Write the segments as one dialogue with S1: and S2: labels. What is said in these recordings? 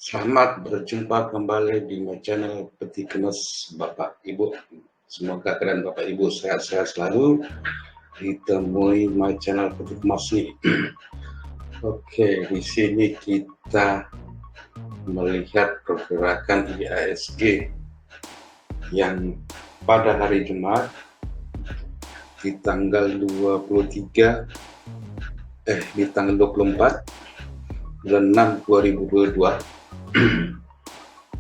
S1: Selamat berjumpa kembali di my channel Peti Kemas Bapak Ibu. Semoga kalian Bapak Ibu sehat-sehat selalu. Ditemui my channel Peti Kemas ini. Oke, di sini kita melihat pergerakan IHSG yang pada hari Jumat di tanggal 24 bulan 6 2022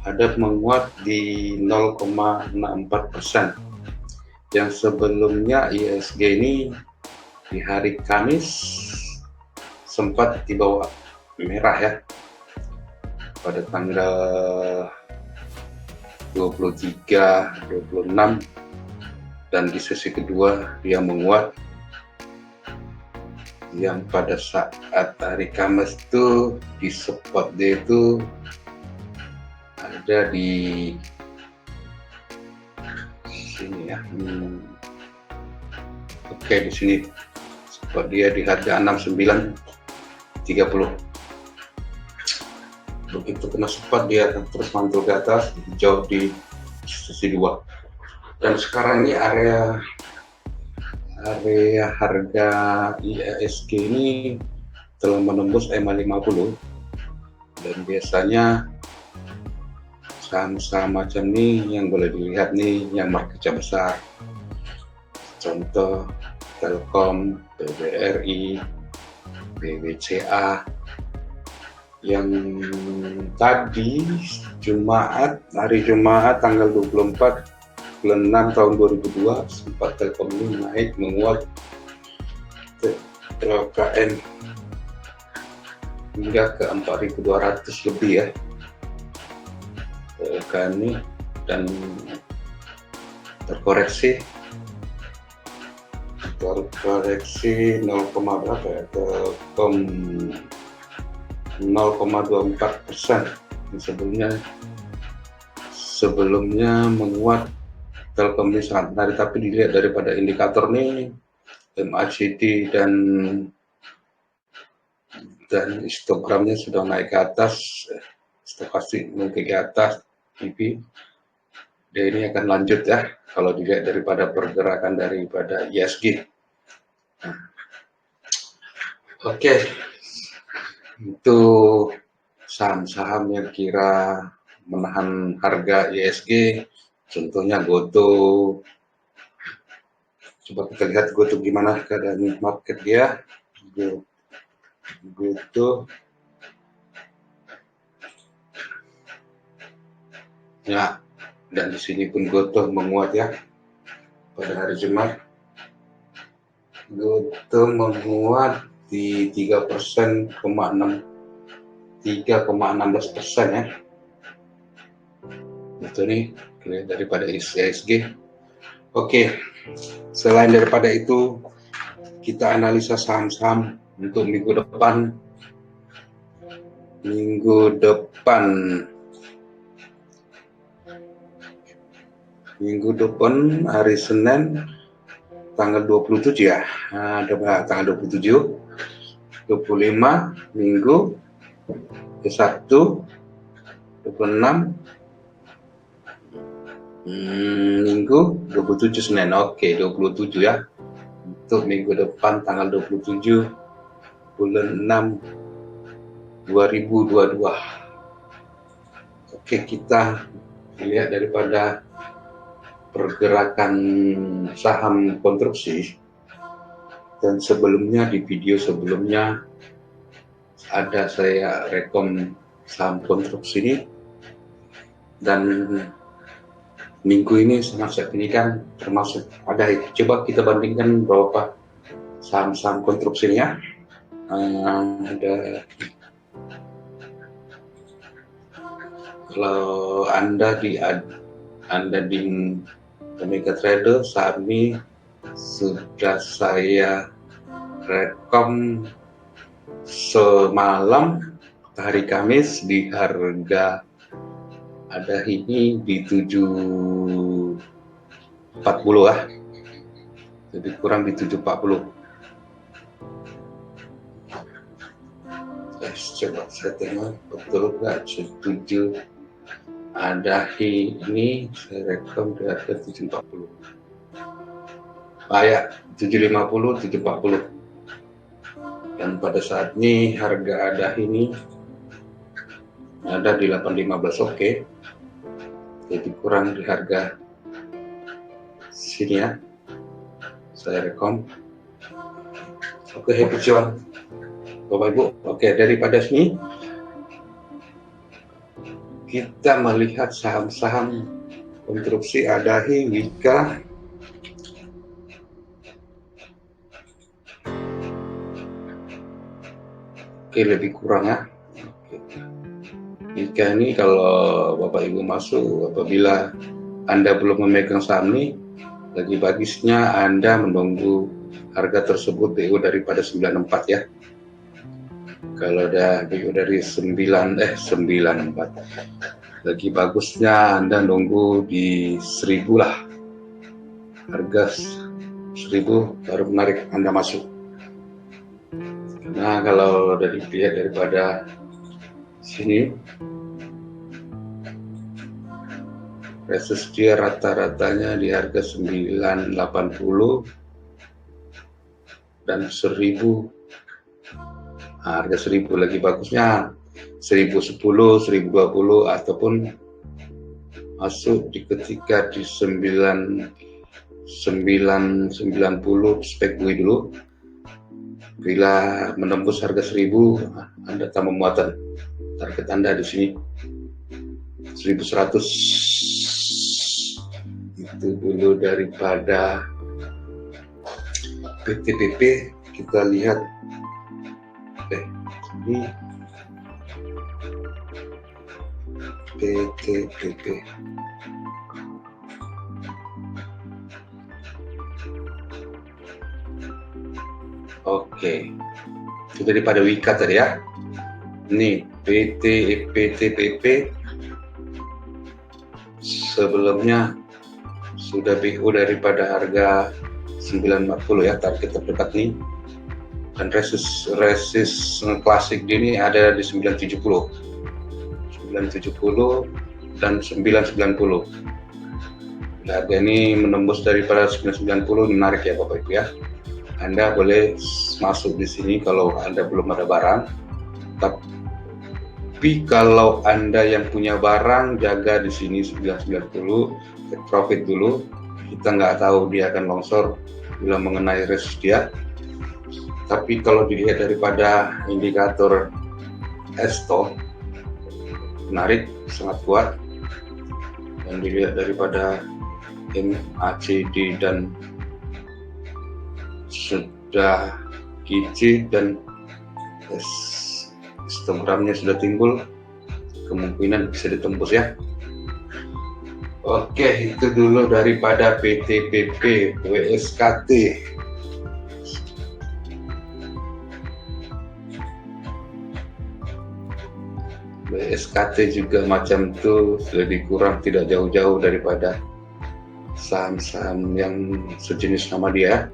S1: ada menguat di 0,64%. Yang sebelumnya IHSG ini di hari Kamis sempat di bawah merah ya, pada tanggal 23, 26, dan di sesi kedua dia menguat, yang pada saat hari Kamis itu di support dia itu ada di sini ya. Oke, di sini support dia di harga 69.30. Begitu kena support dia terus mantul ke atas, jauh di sesi 2. Dan sekarang ini area harga IHSG ini telah menembus EMA 50, dan biasanya saham-saham macam ini yang boleh dilihat nih yang market cap besar, contoh Telkom, BBRI, BBCA, yang tadi hari Jumat tanggal 24 bulan 6 tahun 2002 sempat Telkom ini naik menguat TLKM hingga ke 4.200 lebih ya TLKM ini, dan terkoreksi 0, berapa ya, Telkom 0,24%. Sebelumnya menguat. Telkom ini sangat menarik, tapi dilihat daripada indikator nih MACD dan histogramnya sudah naik ke atas, stokastik mungkin ke atas, TV dia ini akan lanjut ya kalau dilihat daripada pergerakan daripada IHSG. Oke, itu saham-saham yang kira menahan harga IHSG. Contohnya GoTo. Coba kita lihat GoTo gimana keadaan market dia. GoTo ya, dan di sini pun GoTo menguat ya pada hari Jumat. GoTo menguat di 3,16% ya. Itu nih daripada IHSG. Oke, selain daripada itu kita analisa saham-saham untuk minggu depan hari Senin tanggal 27 ya. Ada tanggal 27, 25 Minggu, ke Sabtu 26, Minggu 27, Senin. Oke, 27 ya. Untuk minggu depan tanggal 27 bulan 6 2022. Oke, kita lihat daripada pergerakan saham konstruksi. Dan sebelumnya di video sebelumnya ada saya rekom saham konstruksi ini, dan minggu ini sangat signifikan termasuk ada. Coba kita bandingkan beberapa saham-saham konstruksinya. Ada, kalau Anda di Omega Trader, saham ini sudah saya rekom semalam hari Kamis di harga ada ini di 740 ya, jadi kurang di 740. coba saya tengok betul nggak 7 Adahi ini saya rekom di harga 740. Ya 750, 740. Dan pada saat ini harga Adahi ini ada di 815, oke. Jadi kurang di harga sini ya. Saya rekom. Oke, happy cuan Bapak Ibu. Oke, daripada sini kita melihat saham-saham konstruksi Adahi, Wika. Oke, lebih kurang ya. Wika ini kalau Bapak Ibu masuk, apabila Anda belum memegang saham ini, lagi bagusnya Anda menunggu harga tersebut BU daripada 94 ya. Kalau ada BU dari 94, lagi bagusnya Anda nunggu di 1000 lah. Harga 1000 baru menarik Anda masuk. Nah, kalau dari pihak daripada sini, resist dia rata-ratanya di harga 980 dan 1000. Nah, harga 1000 lagi bagusnya 1010, 1020 ataupun masuk di ketika di 990 spek gue dulu. Bila menembus harga 1000, Anda tambah muatan. Target Anda di sini 1100. Itu dulu daripada PTPP. Kita lihat ini PTPP. Oke, itu daripada Wika tadi ya. Ini PTPP sebelumnya sudah BU daripada harga 940 ya, target terdekat nih. Dan resist klasik ini ada di 970 dan 990. Harga ini menembus daripada 990 menarik ya Bapak Ibu ya. Anda boleh masuk di sini kalau Anda belum ada barang. Tapi kalau Anda yang punya barang, jaga di sini 990, take profit dulu. Kita nggak tahu dia akan longsor bila mengenai resist dia. Tapi kalau dilihat daripada indikator ESTO, menarik, sangat kuat. Dan dilihat daripada MACD dan sudah GC dan histogramnya sudah timbul, kemungkinan bisa ditembus ya. Oke, itu dulu daripada PTPP WSKT. WSKT juga macam itu, lebih kurang tidak jauh-jauh daripada saham-saham yang sejenis nama dia.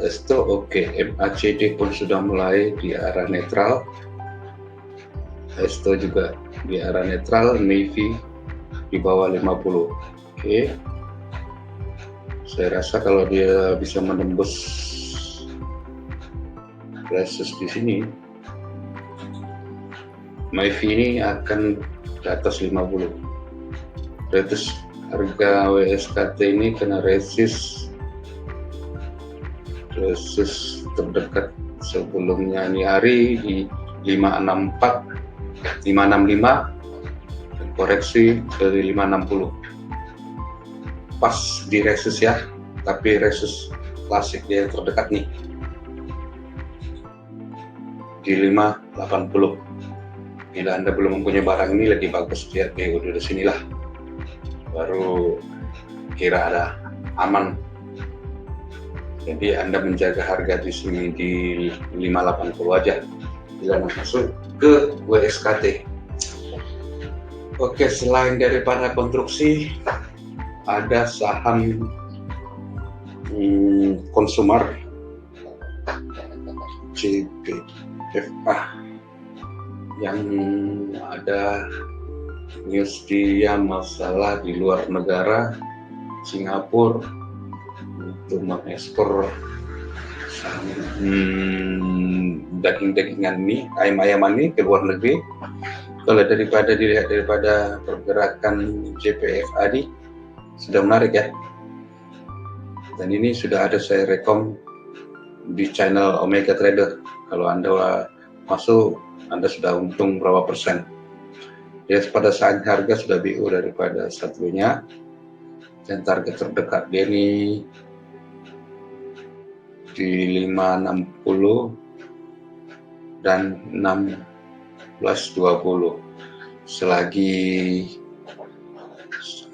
S1: Esto oke, MACD pun sudah mulai di arah netral. Esto juga di arah netral, Navy di bawah 50. Oke. Saya rasa kalau dia bisa menembus resist di sini, Navy ini akan ke atas 50. Terus harga WSKT ini kena resist terdekat sebelumnya ini hari di 564, 565 dan koreksi dari 560. Pas di resist ya, tapi resist klasik dia terdekat nih di 580. Bila Anda belum mempunyai barang ini, lagi bagus lihat BU dari sinilah, baru kira ada aman. Jadi Anda menjaga harga di sini di 580 aja bila masuk ke WSKT. Oke, selain daripada konstruksi, ada saham konsumer CP. JPFA yang ada news dia masalah di luar negara, Singapura untuk mengekspor daging-dagingan ini, ayam-ayaman ini ke luar negeri. Kalau dilihat daripada pergerakan JPFA ini sudah menarik ya. Dan ini sudah ada saya rekom di channel Omega Trader. Kalau Anda masuk, Anda sudah untung berapa persen. Ya, pada saat harga sudah BU daripada satunya, dan target terdekat dia ini di 560 dan 1620. Selagi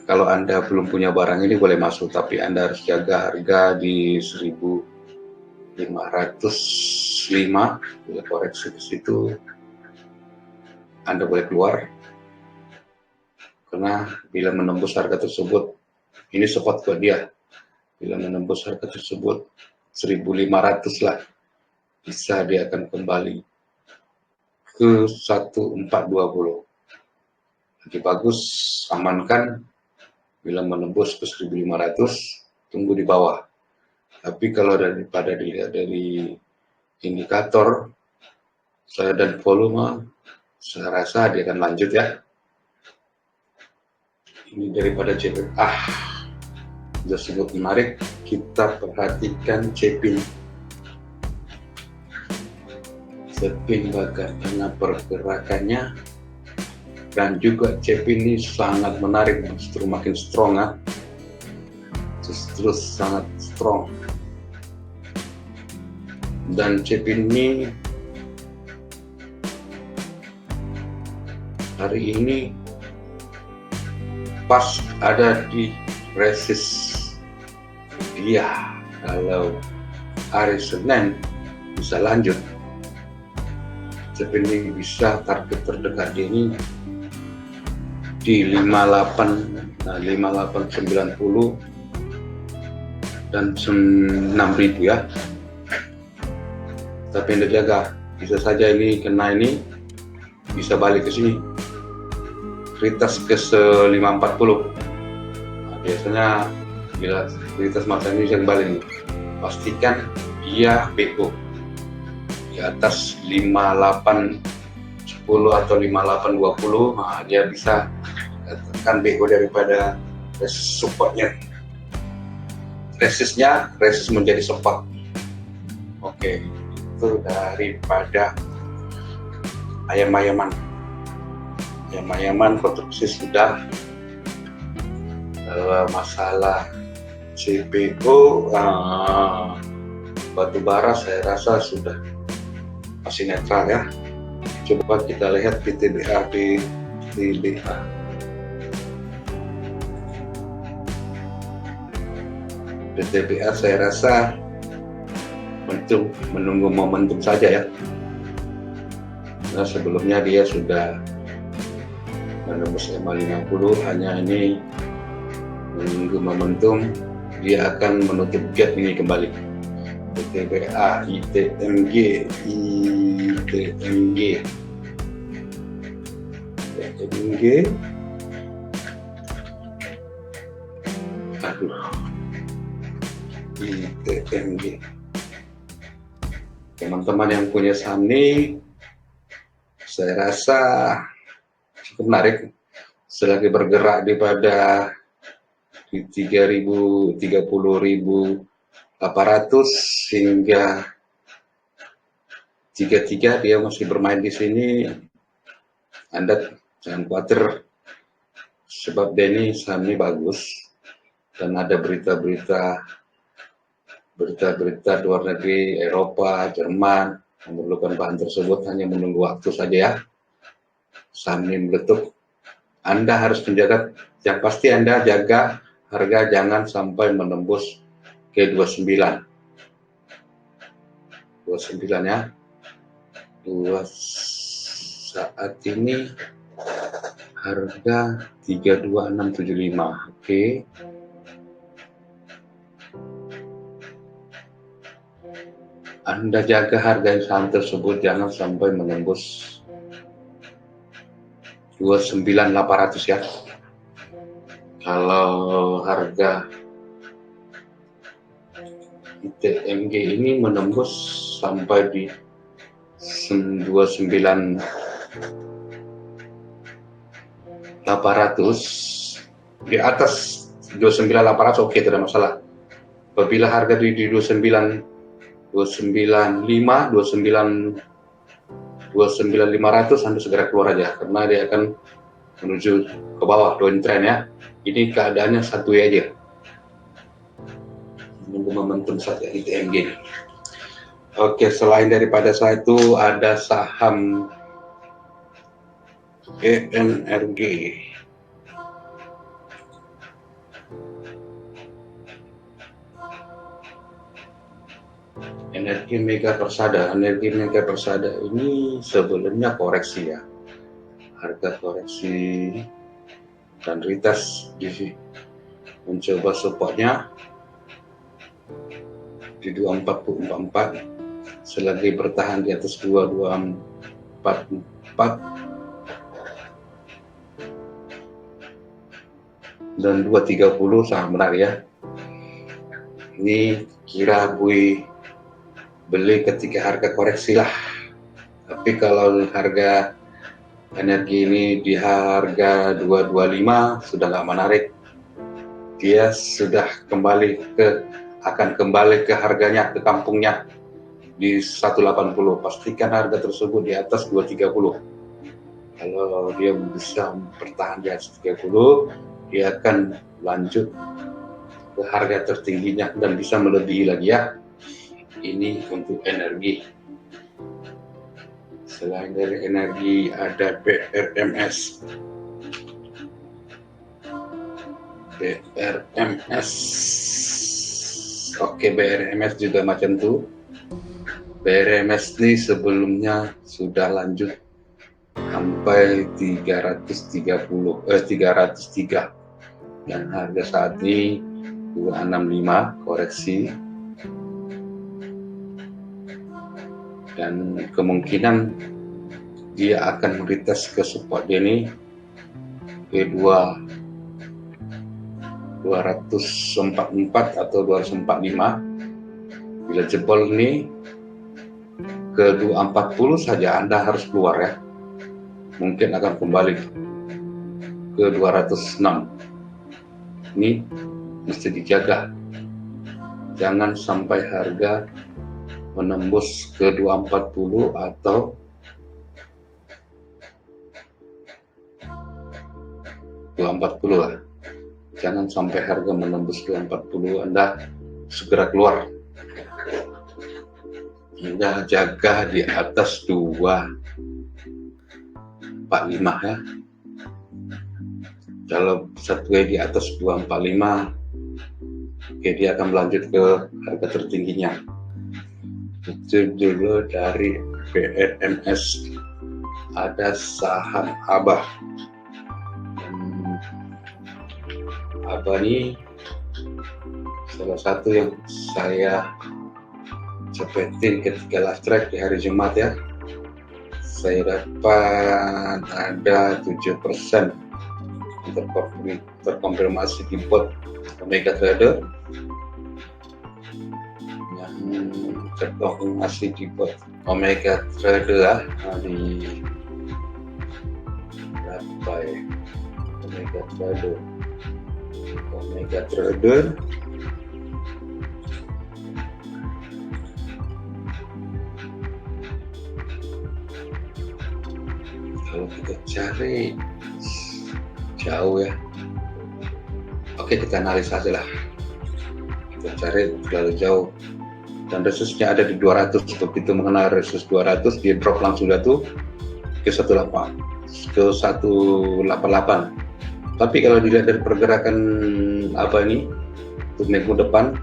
S1: kalau Anda belum punya barang ini boleh masuk, tapi Anda harus jaga harga di 1505. Bila koreksi ke situ, Anda boleh keluar. Karena bila menembus harga tersebut, ini support buat dia. Bila menembus harga tersebut 1500 lah, bisa dia akan kembali ke 1420. Lagi bagus, amankan. Bila menembus ke 1500, tunggu di bawah. Tapi kalau daripada dilihat dari indikator dan volume, saya rasa dia akan lanjut ya. Ini daripada JPFA. Sudah sebut menarik, kita perhatikan CPIN. CPIN bagaimana pergerakannya. Dan juga CPIN ini sangat menarik, justru makin strong ya. Justru sangat strong. Dan CPIN ini hari ini pas ada di resist dia. Kalau hari Senin bisa lanjut, CPIN ini bisa target terdekat dia ini di 5890 dan 6000 ya. Tapi Anda jaga, bisa saja ini kena, ini bisa balik ke sini, retest ke 540. Nah, biasanya bila retest macam ini yang balik nih, pastikan dia BO di atas 5810 atau 5820. Nah, dia bisa tekan BO daripada resist supportnya. Resist menjadi support. Oke, itu daripada ayam-ayaman konstruksi sudah. Masalah CPO, batu bara saya rasa sudah masih netral ya. Coba kita lihat PTBA. PTBA saya rasa menunggu momentum saja ya. Nah, sebelumnya dia sudah menembus 550, hanya ini menunggu momentum, dia akan menutup gap ini kembali. PTBA, ITMG. ITMG. Teman-teman yang punya saham ini, saya rasa cukup menarik. Selagi bergerak di 30.800 hingga 33, dia masih bermain di sini. Anda jangan khawatir, sebab dia ini saham ini bagus dan ada berita-berita luar negeri, Eropa, Jerman memerlukan bahan tersebut, hanya menunggu waktu saja ya. Saham ini meletup. Anda harus menjaga, yang pasti Anda jaga harga jangan sampai menembus ke 29 ya. Saat ini harga 32675. Oke. Anda jaga harga saham tersebut jangan sampai menembus 29.800 ya. Kalau harga ITMG ini menembus sampai di 29.800, di atas 29.800 oke, tidak masalah. Apabila harga di 29.500 Anda segera keluar aja, karena dia akan menuju ke bawah downtrend ya. Ini keadaannya satu aja, menunggu momentum saja ITMG. Oke, selain daripada saya itu ada saham ENRG. Energi Mega Persada. Energi Mega Persada ini sebelumnya koreksi ya. Harga koreksi dan retest di mencoba supportnya di 2444. Selagi bertahan di atas 2244 dan 230 sangat benar ya. Ini kira gue beli ketika harga koreksi lah. Tapi kalau harga energi ini di harga 225 sudah nggak menarik. Dia sudah akan kembali ke harganya, ke kampungnya di 180. Pastikan harga tersebut di atas 230. Kalau dia bisa bertahan di atas 30, dia akan lanjut ke harga tertingginya dan bisa melebihi lagi ya. Ini untuk energi. Selain dari energi ada BRMS. Oke, BRMS juga macam tuh. BRMS ini sebelumnya sudah lanjut sampai 303 dan harga saat ini 265 koreksi, dan kemungkinan dia akan retest ke support ini ke 244 atau 245. Bila jebol ini ke 240 saja Anda harus keluar ya. Mungkin akan kembali ke 206. Ini mesti dijaga. Jangan sampai harga menembus ke 240 atau 240 lah. Jangan sampai harga menembus 240, Anda segera keluar. Anda jaga di atas 245 ya. Kalau satu di atas 245, oke, dia akan melanjut ke harga tertingginya. Itu dulu dari BRMS. Ada saham Abah. Abah ini salah satu yang saya cepetin ketika last track di hari Jumat ya. Saya dapat ada 7% terkonfirmasi di bot Omega Trader, yang terkonfirmasi di bot Omega Trader di berapa ya? Omega Trader kalau kita cari jauh ya. Oke, kita analisa aja lah. Kita cari terlalu jauh. Dan resistnya ada di 200. Begitu mengenal resist 200, dia drop langsung jatuh ke 188. Tapi kalau dilihat dari pergerakan apa ini untuk minggu depan,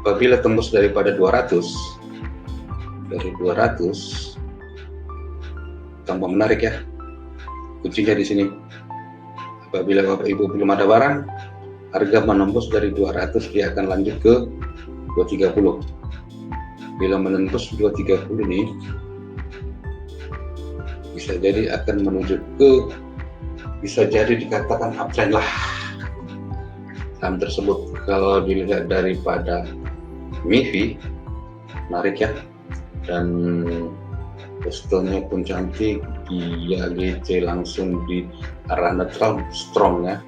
S1: apabila tembus daripada 200, tambah menarik ya. Kuncinya di sini. Apabila Bapak Ibu belum ada barang, harga menembus dari 200, dia akan lanjut ke 230. bila menembus 230 nih, bisa jadi akan menuju ke, bisa jadi dikatakan uptrend lah saham tersebut. Kalau dilihat daripada MIFI, menarik ya, dan posturnya pun cantik, dia GC langsung di arah netral strong ya,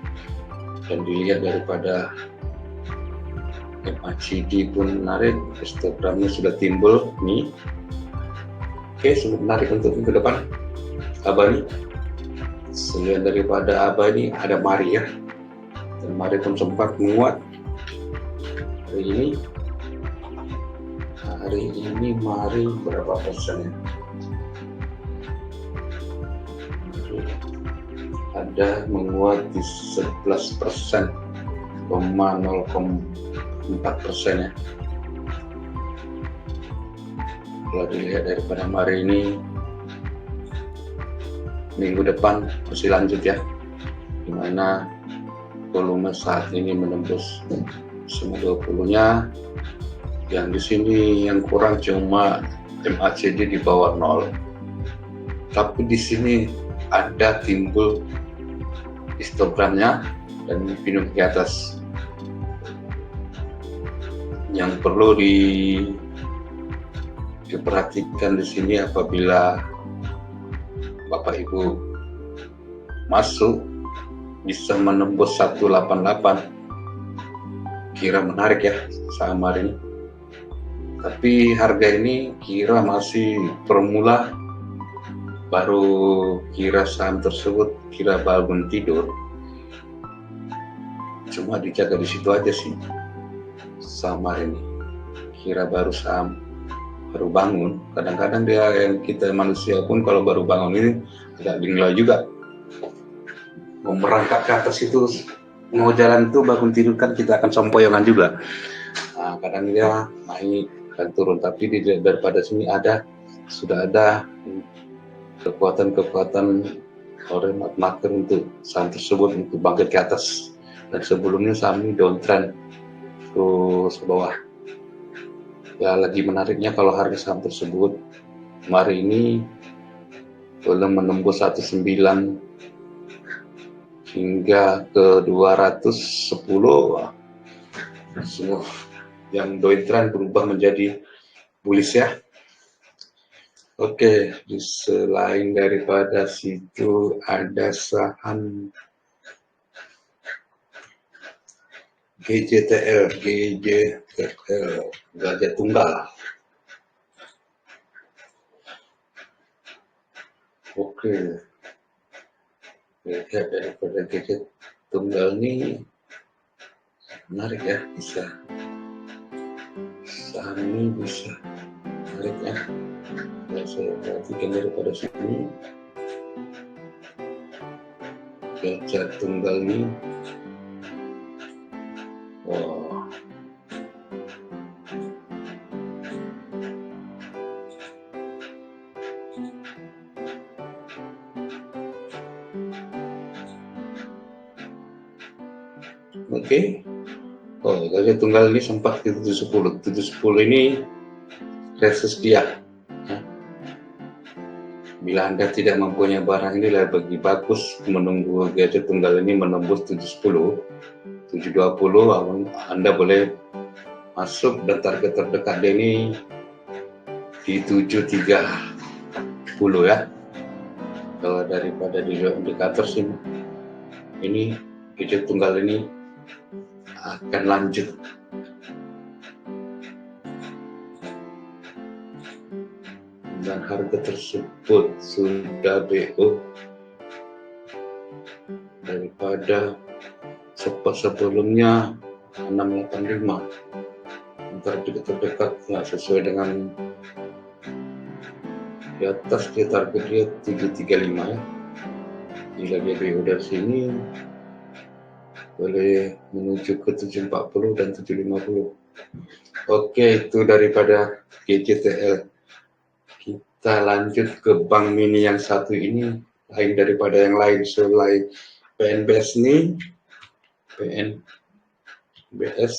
S1: dan dilihat daripada MACD pun menarik, histogramnya sudah timbul nih. Oke, sangat menarik untuk ke depan. Abadi, selain daripada Abadi ada Mari ya, dan Mari pun sempat menguat hari ini Mari berapa persen ya? Ada menguat di 11%, 0,4% ya. Kalau dilihat daripada Mari ini, minggu depan masih lanjut ya, dimana volume saat ini menembus 20-nya. Yang di sini yang kurang cuma MACD di bawah 0, tapi di sini ada timbul histogramnya dan pinuk di atas. Yang perlu diperhatikan di sini, apabila Bapak Ibu masuk bisa menembus 188, kira menarik ya saham hari ini. Tapi harga ini kira masih permula, baru kira saham tersebut kira bangun tidur, cuma dijaga di situ aja sih saham hari ini. Kira baru saham baru bangun, kadang-kadang dia yang kita manusia pun kalau baru bangun ini agak dinilai juga, mau merangkak ke atas itu, mau jalan tuh bangun tidur kan kita akan sompoyongan juga. Nah, kadang dia naik dan turun, tapi daripada sini sudah ada kekuatan oleh market untuk saham tersebut untuk bangkit ke atas. Dan sebelumnya saham ini downtrend terus ke bawah. Ya, lagi menariknya kalau harga saham tersebut hari ini belum menembus 19 hingga ke 210, semua yang downtrend berubah menjadi bullish ya. Oke, selain daripada situ ada saham GJTL, Gajah Tunggal. Oke, lihat daripada Gajah Tunggal ini menarik ya, saham ini bisa menarik ya. Yang saya perhatikan daripada sini, Gajah Tunggal ini, wow, oke. Oh, Gajah Tunggal ini sempat di 710 ini resist dia. Bila Anda tidak mempunyai barang ini, lebih bagus menunggu Gajah Tunggal ini menembus 710, 720, Anda boleh masuk, dan target terdekat ini di 730 ya. Kalau daripada di indikator sih, ini Gajah Tunggal ini akan lanjut. Dan harga tersebut sudah BO daripada sebelumnya 685. Target terdekatnya sesuai dengan di atas, dia target dia 735 ya. Jika dia BO dari sini boleh menuju ke 740 dan 750. Oke, itu daripada GJTL. Kita lanjut ke Bank Mini yang satu ini, lain daripada yang lain selain PNBS ini. PNBS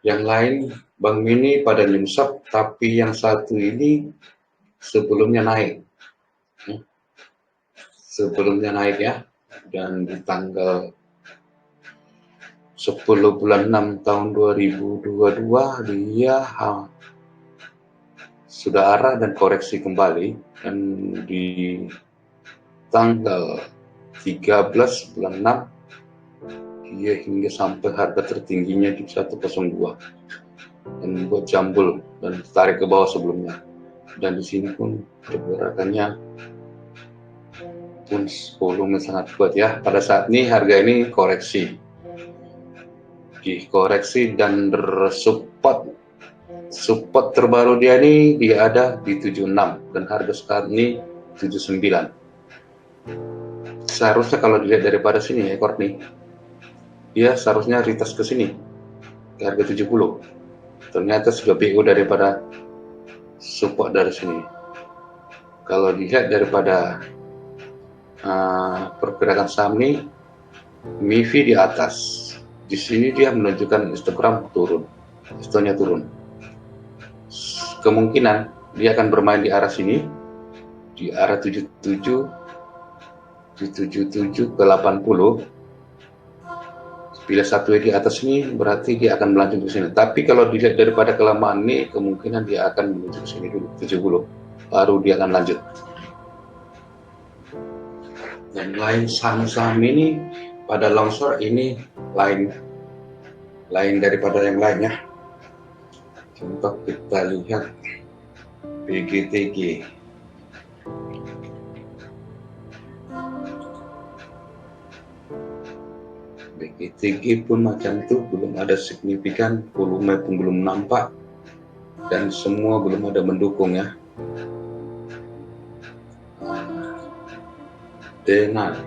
S1: yang lain Bank ini pada nyungsep, tapi yang satu ini sebelumnya naik. Sebelumnya naik ya, dan di tanggal 10 bulan 6 tahun 2022 dia sudah arah dan koreksi kembali, dan di tanggal 13 bulan 6 dia hingga sampai harga tertingginya di 102 dan buat jambul dan tarik ke bawah sebelumnya, dan di sini pun pergerakannya pun volume sangat kuat ya. Pada saat ini harga ini koreksi dan support terbaru dia ada di 76 dan harga sekarang ini 79. Seharusnya kalau dilihat daripada sini ya Courtney, dia seharusnya retest ke sini ke harga 70. Ternyata sudah BO daripada support dari sini. Kalau dilihat daripada pergerakan saham ini, MIFI di atas. Di sini dia menunjukkan histogram turun, histonya turun. Kemungkinan dia akan bermain di arah sini, di arah 77 ke 80. Bila satu di atas ini berarti dia akan melanjut ke sini. Tapi kalau dilihat daripada kelemahan ini, kemungkinan dia akan menuju ke sini dulu 70, baru dia akan lanjut. Dan lain saham-saham ini pada longsor ini lain daripada yang lainnya. Contoh kita lihat BGTG. BGTG pun macam itu, belum ada signifikan, volume pun belum nampak, dan semua belum ada mendukung ya. Denar.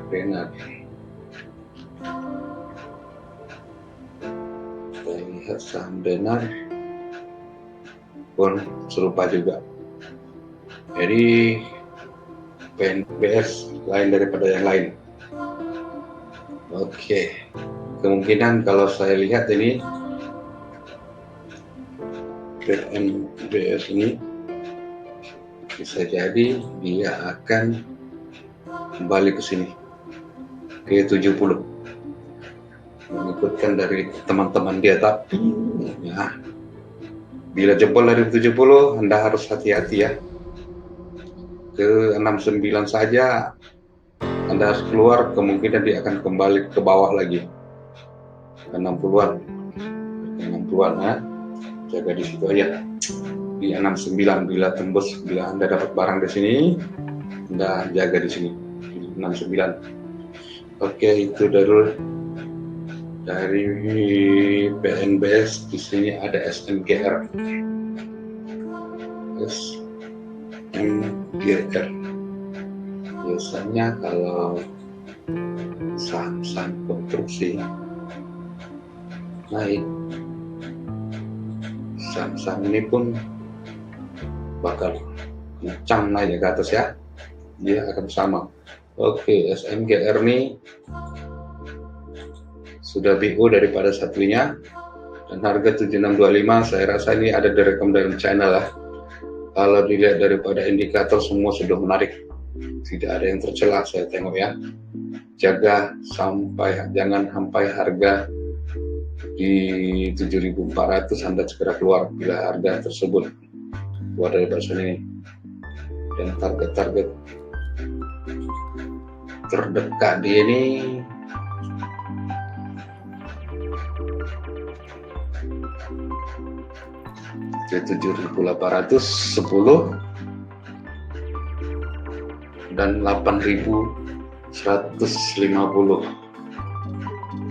S1: Kita lihat saham Denar pun serupa juga. Jadi PNBS lain daripada yang lain. Oke, kemungkinan kalau saya lihat ini PNBS ini bisa jadi dia akan kembali ke sini ke 70, mengikutkan dari teman-teman dia. Tapi ya, bila jebol dari 70 Anda harus hati-hati ya. Ke 69 saja Anda harus keluar, kemungkinan dia akan kembali ke bawah lagi ke 60-an ya. Jaga di situ aja di 69. Bila tembus, bila Anda dapat barang di sini, Anda jaga di sini di 69. Oke, itu dari PNBS. Di sini ada SMGR. Biasanya kalau saham-saham konstruksi naik, saham-saham ini pun bakal kencang naik ke atas ya, dia akan sama. Oke, SMGR ini sudah BO daripada satunya dan harga 7625. Saya rasa ini ada direkam dalam channel lah. Kalau dilihat daripada indikator semua sudah menarik, tidak ada yang tercela. Saya tengok ya, jaga jangan sampai harga di 7400 Anda segera keluar bila harga tersebut keluar dari bahasan ini. Dan target-target terdekat dia ini ke 7810 dan 8150.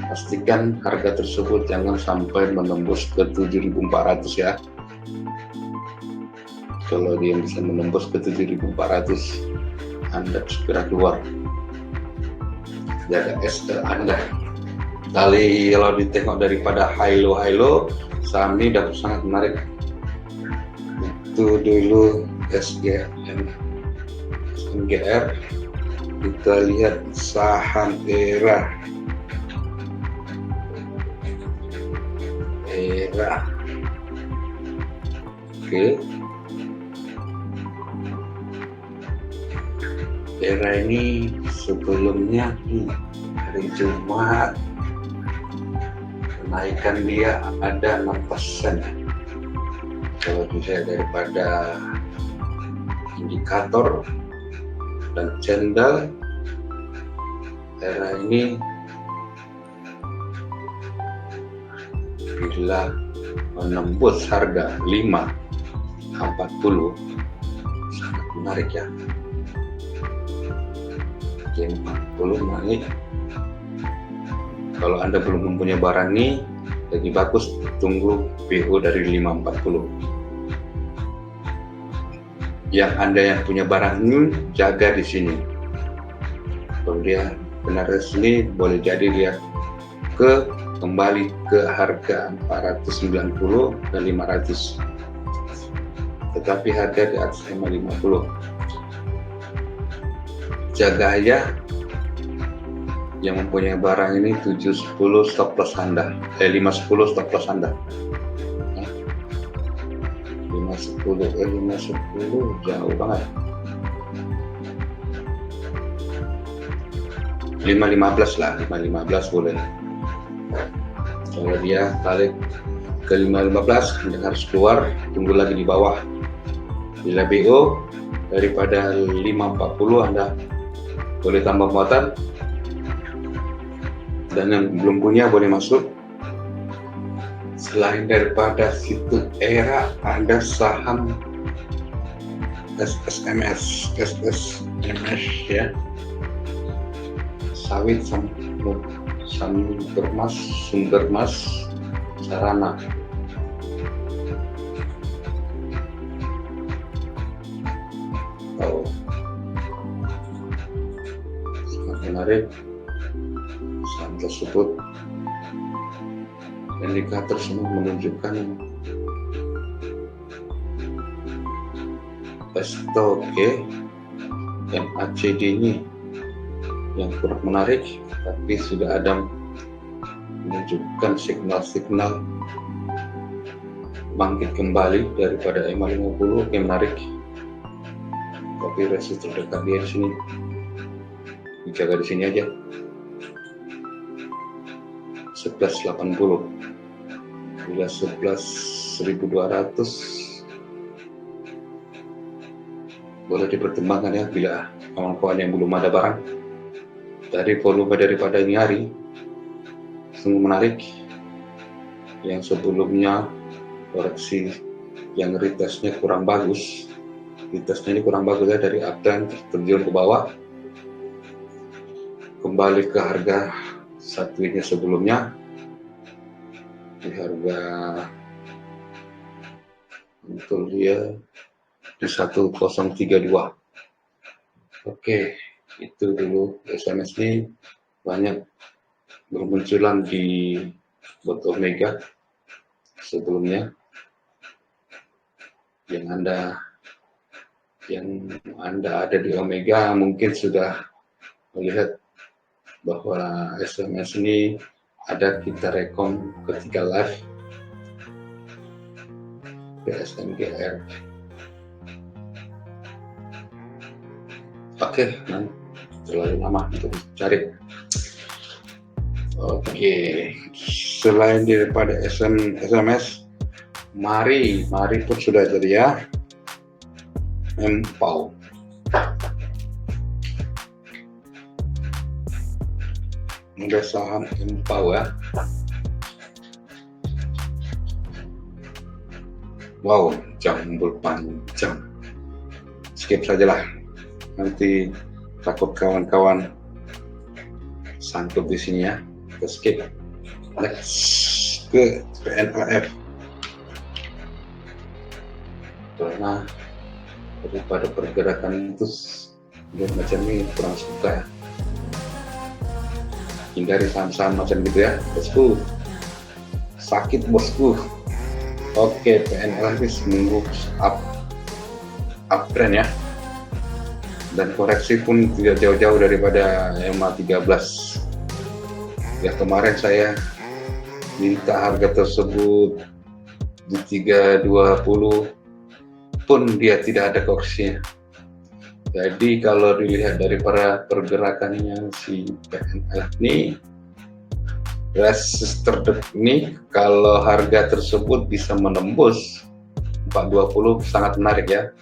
S1: Pastikan harga tersebut jangan sampai menembus ke 7400 ya. Kalau dia bisa menembus ke 7400, Anda segera keluar. Jaga SL Anda. Kalau ditengok daripada high-low, saham ini dapat sangat menarik. Itu dulu SMGR. Kita lihat saham ERA. Oke. Era ini sebelumnya hari Jumat kenaikan dia ada 6%. Kalau dilihat daripada indikator dan candle, era ini bila menembus harga 5.40 sangat menarik ya. 40 naik. Kalau Anda belum mempunyai barang ini, lebih bagus tunggu PO dari 5.40. Yang Anda yang punya barang ini jaga di sini. Kalau dia benar resmi, boleh jadi dia kembali ke harga 490 dan 500. Tetapi harga di atas 550. Jaga aja yang mempunyai barang ini 710 stop loss Anda, 510 stop loss Anda. 510 jauh banget. 515 lah, 515 boleh. Kalau dia tarik ke 515, Anda harus keluar, tunggu lagi di bawah. Bila BO daripada 540 Anda boleh tambah muatan, dan yang belum punya boleh masuk. Selain daripada situ era, ada saham SSMS ya, sawit sumber mas sarana. Menarik saham tersebut. Indikator semua menunjukkan STOK MACD ini yang kurang menarik, tapi sudah ada menunjukkan signal-signal bangkit kembali daripada MA50 yang menarik, tapi resisten terdekat dia di sini. Dijaga di sini aja. 1180. Bila 11.200 boleh dipertimbangkan ya, bila kawan-kawan yang belum ada barang. Dari volume daripada ini hari sungguh menarik. Yang sebelumnya koreksi yang retestnya kurang bagus. Retestnya ini kurang bagus ya, dari uptrend terjun ke bawah, kembali ke harga satunya sebelumnya di harga untuk dia di 1032. Oke, itu dulu SMS ini banyak bermunculan di bot Omega sebelumnya. Yang Anda ada di Omega mungkin sudah melihat bahwa SMS ini ada kita rekom ketika live PSMGR. Oke, terlalu lama untuk cari. Oke, selain daripada SMS, mari pun sudah jadi ya. Empau. Ada saham Empau ya. Wow, jam berpanjang. Skip sajalah. Nanti takut kawan-kawan sangkut di sini ya. Kita skip. Next ke PNLF. Karena daripada pergerakan itu dia macam ini kurang suka ya. Hindari saham-saham macam gitu ya, bosku. Sakit bosku. Oke, PNLF seminggu uptrend ya. Dan koreksi pun tidak jauh-jauh daripada MA13. Ya, kemarin saya minta harga tersebut di 320, pun dia tidak ada koreksinya. Jadi kalau dilihat dari para pergerakannya si PNL ini, resistor ini kalau harga tersebut bisa menembus 420 sangat menarik ya.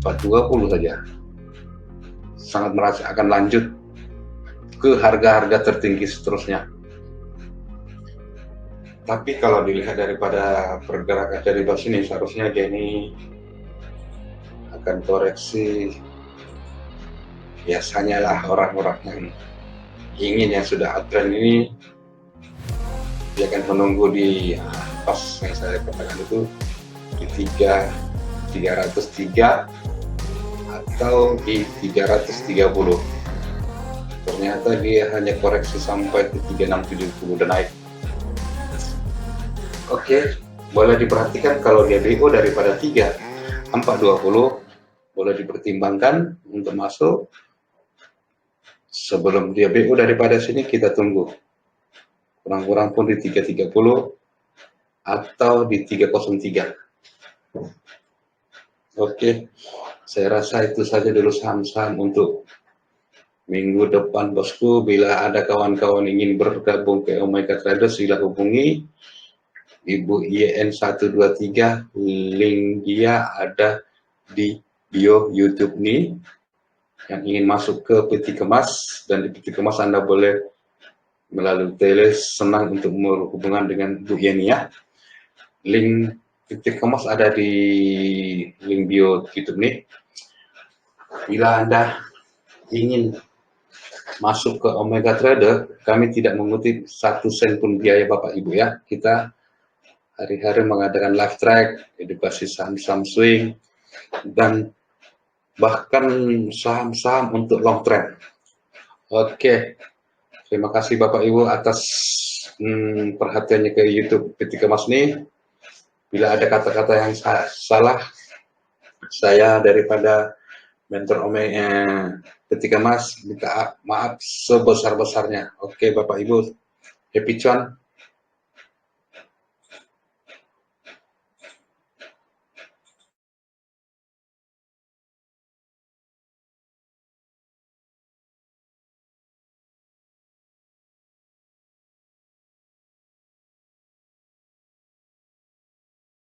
S1: 420 saja sangat merasa akan lanjut ke harga-harga tertinggi seterusnya. Tapi kalau dilihat daripada pergerakan dari bawah sini, seharusnya dia ini akan koreksi. Biasanya lah orang-orang yang ingin yang sudah uptrend ini, dia akan menunggu di pas yang saya katakan itu di 303 atau di 330. Ternyata dia hanya koreksi sampai ke 3670 dan naik. Oke, boleh diperhatikan kalau dia BO daripada 3420, boleh dipertimbangkan untuk masuk. Sebelum dia BO daripada sini kita tunggu. Kurang-kurang pun di 330 atau di 303. Oke, saya rasa itu saja dulu saham-saham untuk minggu depan bosku. Bila ada kawan-kawan ingin bergabung ke Omega Traders, sila hubungi Ibu YN123, link dia ada di bio YouTube ini. Yang ingin masuk ke Peti Kemas, dan di Peti Kemas Anda boleh melalui tele, senang untuk berhubungan dengan Bu Yeni ya. Link Peti Kemas ada di link bio YouTube ini. Bila Anda ingin masuk ke Omega Trader, kami tidak mengutip 1 sen pun biaya Bapak Ibu ya. Kita hari-hari mengadakan live track, edukasi saham-saham swing, dan bahkan saham-saham untuk long trend. Oke, terima kasih Bapak Ibu atas perhatiannya ke YouTube Peti Kemas ini. Bila ada kata-kata yang salah, saya daripada mentor Omega Peti Kemas minta maaf sebesar-besarnya. Oke Bapak Ibu, happy cuan.